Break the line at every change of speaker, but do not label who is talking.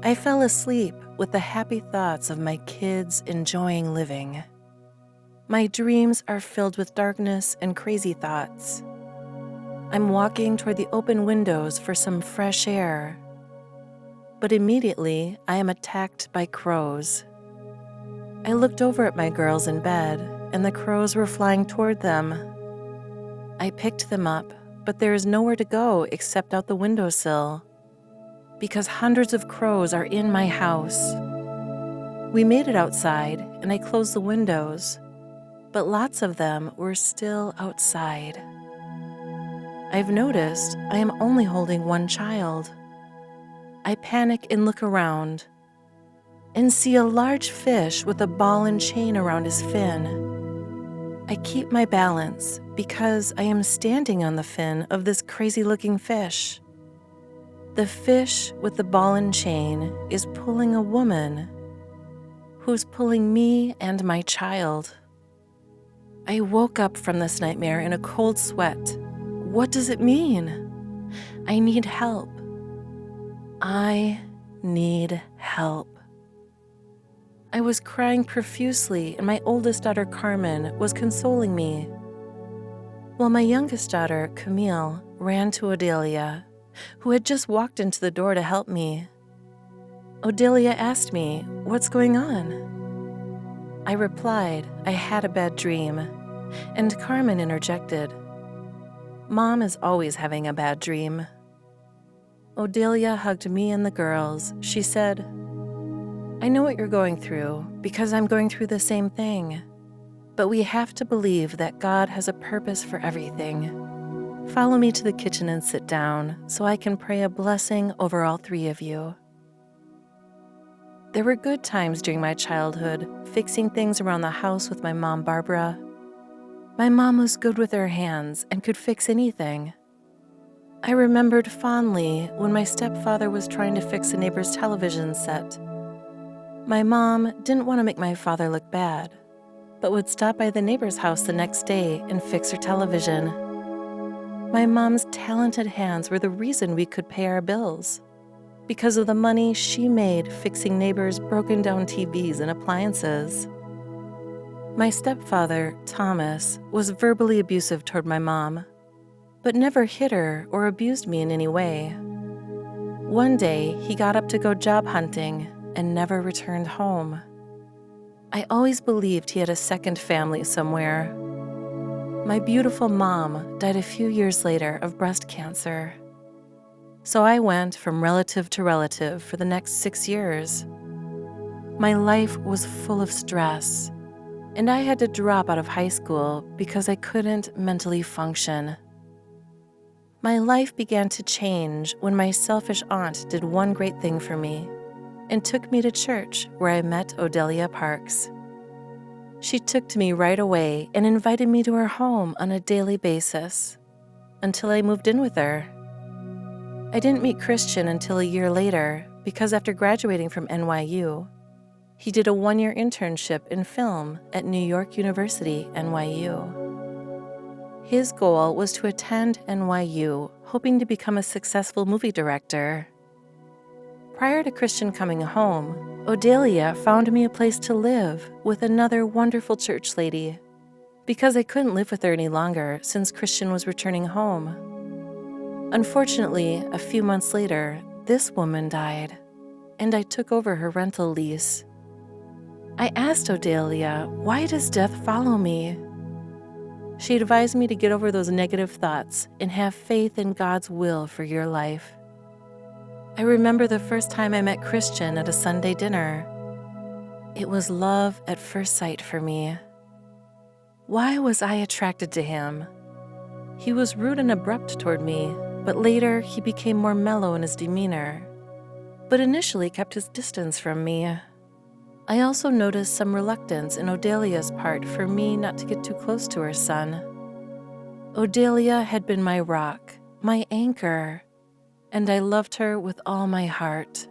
I fell asleep with the happy thoughts of my kids enjoying living. My dreams are filled with darkness and crazy thoughts. I'm walking toward the open windows for some fresh air. But immediately, I am attacked by crows. I looked over at my girls in bed, and the crows were flying toward them. I picked them up, but there is nowhere to go except out the windowsill, because hundreds of crows are in my house. We made it outside, and I closed the windows, but lots of them were still outside. I've noticed I am only holding one child. I panic and look around and see a large fish with a ball and chain around his fin. I keep my balance because I am standing on the fin of this crazy-looking fish. The fish with the ball and chain is pulling a woman who's pulling me and my child. I woke up from this nightmare in a cold sweat. What does it mean? I need help. I need help. I was crying profusely, and my oldest daughter, Carmen, was consoling me, while my youngest daughter, Camille, ran to Odelia, who had just walked into the door to help me. Odelia asked me, "What's going on?" I replied, I had a bad dream, and Carmen interjected, "Mom is always having a bad dream." Odelia hugged me and the girls. She said, "I know what you're going through because I'm going through the same thing. But we have to believe that God has a purpose for everything. Follow me to the kitchen and sit down so I can pray a blessing over all three of you." There were good times during my childhood, fixing things around the house with my mom, Barbara. My mom was good with her hands and could fix anything. I remembered fondly when my stepfather was trying to fix a neighbor's television set. My mom didn't want to make my father look bad, but would stop by the neighbor's house the next day and fix her television. My mom's talented hands were the reason we could pay our bills, because of the money she made fixing neighbors' broken down TVs and appliances. My stepfather, Thomas, was verbally abusive toward my mom, but never hit her or abused me in any way. One day, he got up to go job hunting and never returned home. I always believed he had a second family somewhere. My beautiful mom died a few years later of breast cancer. So I went from relative to relative for the next 6 years. My life was full of stress, and I had to drop out of high school because I couldn't mentally function. My life began to change when my selfish aunt did one great thing for me and took me to church where I met Odelia Parks. She took to me right away and invited me to her home on a daily basis until I moved in with her. I didn't meet Christian until a year later because after graduating from NYU, he did a 1-year internship in film at New York University, NYU. His goal was to attend NYU, hoping to become a successful movie director. Prior to Christian coming home, Odelia found me a place to live with another wonderful church lady because I couldn't live with her any longer since Christian was returning home. Unfortunately, a few months later, this woman died, and I took over her rental lease. I asked Odelia, "Why does death follow me?" She advised me to get over those negative thoughts and have faith in God's will for your life. I remember the first time I met Christian at a Sunday dinner. It was love at first sight for me. Why was I attracted to him? He was rude and abrupt toward me, but later he became more mellow in his demeanor, but initially kept his distance from me. I also noticed some reluctance in Odelia's part for me not to get too close to her son. Odelia had been my rock, my anchor, and I loved her with all my heart.